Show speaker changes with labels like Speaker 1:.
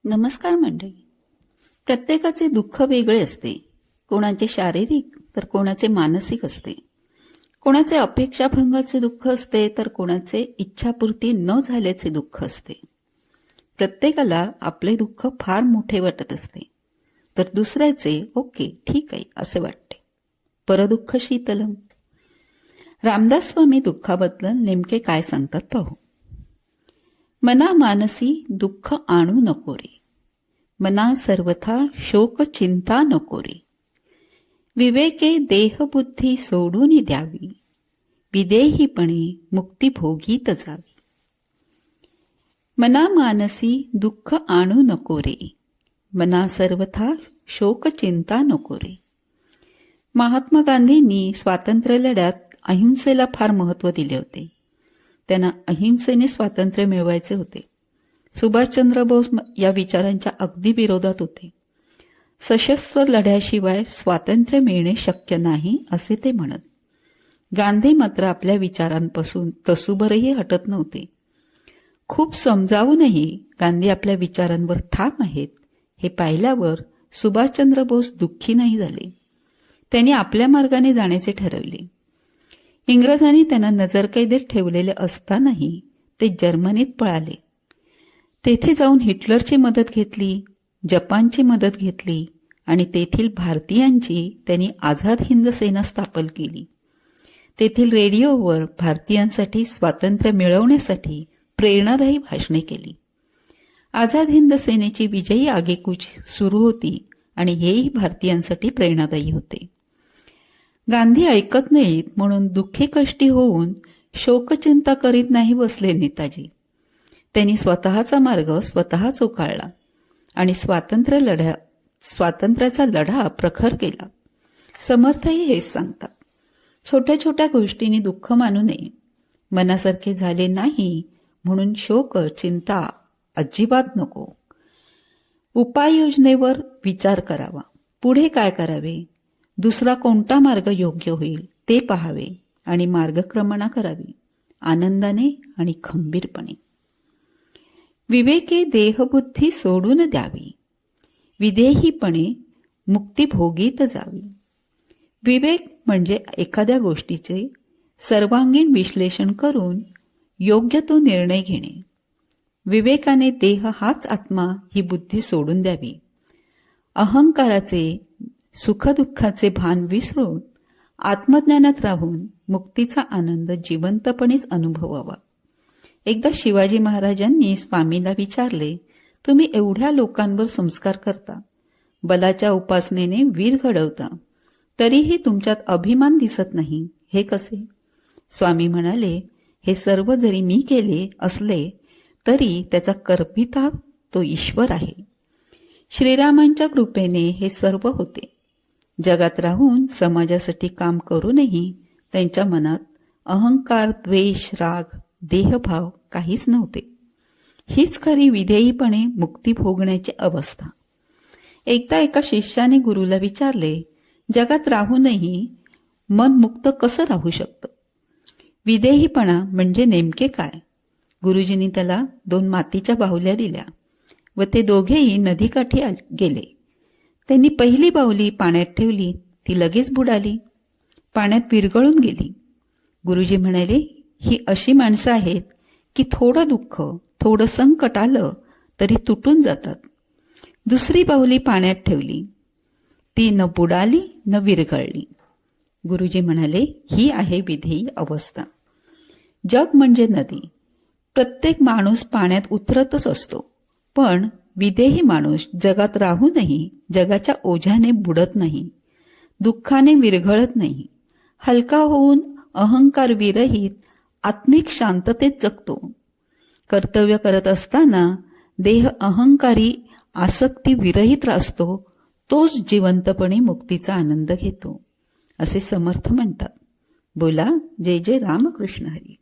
Speaker 1: नमस्कार मंडळी. प्रत्येकाचे दुःख वेगळे असते. कोणाचे शारीरिक तर कोणाचे मानसिक असते. कोणाचे अपेक्षाभंगाचे दुःख असते तर कोणाचे इच्छापूर्ती न झाल्याचे दुःख असते. प्रत्येकाला आपले दुःख फार मोठे वाटत असते, तर दुसऱ्याचे ओके ठीक आहे असे वाटते. परदुःख शीतलम. रामदास स्वामी दुःखाबद्दल नेमके काय सांगतात पाहू. मना मानसी दुःख आणू नको रे, मना सर्वथा शोक चिंता नको रे. विवेके देहबुद्धी सोडून द्यावी, विदेहीपणे मुक्ती भोगीत जावी. मना मानसी दुःख आणू नको रे, मना सर्वथा शोक चिंता नको रे. महात्मा गांधींनी स्वातंत्र्य लढ्यात अहिंसेला फार महत्त्व दिले होते. त्यांना अहिंसेने स्वातंत्र्य मिळवायचे होते. सुभाषचंद्र बोस या विचारांच्या अगदी विरोधात होते. सशस्त्र लढ्याशिवाय स्वातंत्र्य मिळणे शक्य नाही असे ते म्हणत. गांधी मात्र आपल्या विचारांपासून तसूभरही हटत नव्हते. खूप समजावूनही गांधी आपल्या विचारांवर ठाम आहेत हे पाहिल्यावर सुभाषचंद्र बोस दुःखी नाही झाले. त्यांनी आपल्या मार्गाने जाण्याचे ठरवले. इंग्रजांनी त्यांना नजरकैदेत ठेवलेले असतानाही ते जर्मनीत पळाले. तेथे जाऊन हिटलरची मदत घेतली, जपानची मदत घेतली आणि तेथील भारतीयांची त्यांनी आझाद हिंद सेना स्थापन केली. तेथील रेडिओवर भारतीयांसाठी स्वातंत्र्य मिळवण्यासाठी प्रेरणादायी भाषणे केली. आझाद हिंद सेनेची विजयी आगेकूच सुरू होती आणि हेही भारतीयांसाठी प्रेरणादायी होते. गांधी ऐकत नाहीत म्हणून दुःखी कष्टी होऊन शोकचिंता करीत नाही बसले नेताजी. त्यांनी स्वतःचा मार्ग स्वतः चोखाळला आणि स्वातंत्र्याचा लढा प्रखर केला. समर्थही हेच सांगतात. छोट्या छोट्या गोष्टींनी दुःख मानू नये. मनासारखे झाले नाही म्हणून शोक चिंता अजिबात नको. उपाययोजनेवर विचार करावा. पुढे काय करावे, दुसरा कोणता मार्ग योग्य होईल ते पाहावे आणि मार्गक्रमणा करावी आनंदाने आणि खंबीरपणे. विवेके देहबुद्धी सोडून द्यावी, विदेहीपणे मुक्ती भोगीत जावी. विवेक म्हणजे एखाद्या गोष्टीचे सर्वांगीण विश्लेषण करून योग्य तो निर्णय घेणे. विवेकाने देह हाच आत्मा ही बुद्धी सोडून द्यावी. अहंकाराचे सुखदुःखाचे भान विसरून आत्मज्ञानात राहून मुक्तीचा आनंद जिवंतपणेच अनुभवावा. एकदा शिवाजी महाराजांनी स्वामींना विचारले, तुम्ही एवढ्या लोकांवर संस्कार करता, बलाच्या उपासनेने वीर घडवता, तरीही तुमच्यात अभिमान दिसत नाही, हे कसे? स्वामी म्हणाले, हे सर्व जरी मी केले असले तरी त्याचा कर्पिता तो ईश्वर आहे. श्रीरामांच्या कृपेने हे सर्व होते. जगात राहून समाजासाठी काम करूनही त्यांच्या मनात अहंकार, द्वेष, राग, देहभाव काहीच नव्हते. हीच खरी विधेयीपणे मुक्ती भोगण्याची अवस्था. एकदा एका शिष्याने गुरुला विचारले, जगात राहूनही मन मुक्त कसं राहू शकतं? विधेयीपणा म्हणजे नेमके काय? गुरुजींनी त्याला 2 मातीच्या बाहुल्या दिल्या व ते दोघेही नदीकाठी गेले. त्यांनी पहिली बाहुली पाण्यात ठेवली, ती लगेच बुडाली, पाण्यात विरघळून गेली. गुरुजी म्हणाले, ही अशी माणसं आहेत की थोडं दुःख, थोडं संकट आलं तरी तुटून जातात. दुसरी बाहुली पाण्यात ठेवली, ती न बुडाली न विरघळली. गुरुजी म्हणाले, ही आहे विधेयी अवस्था. जग म्हणजे नदी. प्रत्येक माणूस पाण्यात उतरतच असतो, पण विदेही माणूस जगात राहूनही जगाच्या ओझ्याने बुडत नाही, दुःखाने विरघळत नाही. हलका होऊन अहंकार विरहित आत्मिक शांततेत जगतो. कर्तव्य करत असताना देह अहंकारी आसक्ती विरहित असतो, तोच जिवंतपणे मुक्तीचा आनंद घेतो, असे समर्थ म्हणतात. बोला जय जय रामकृष्ण हरी.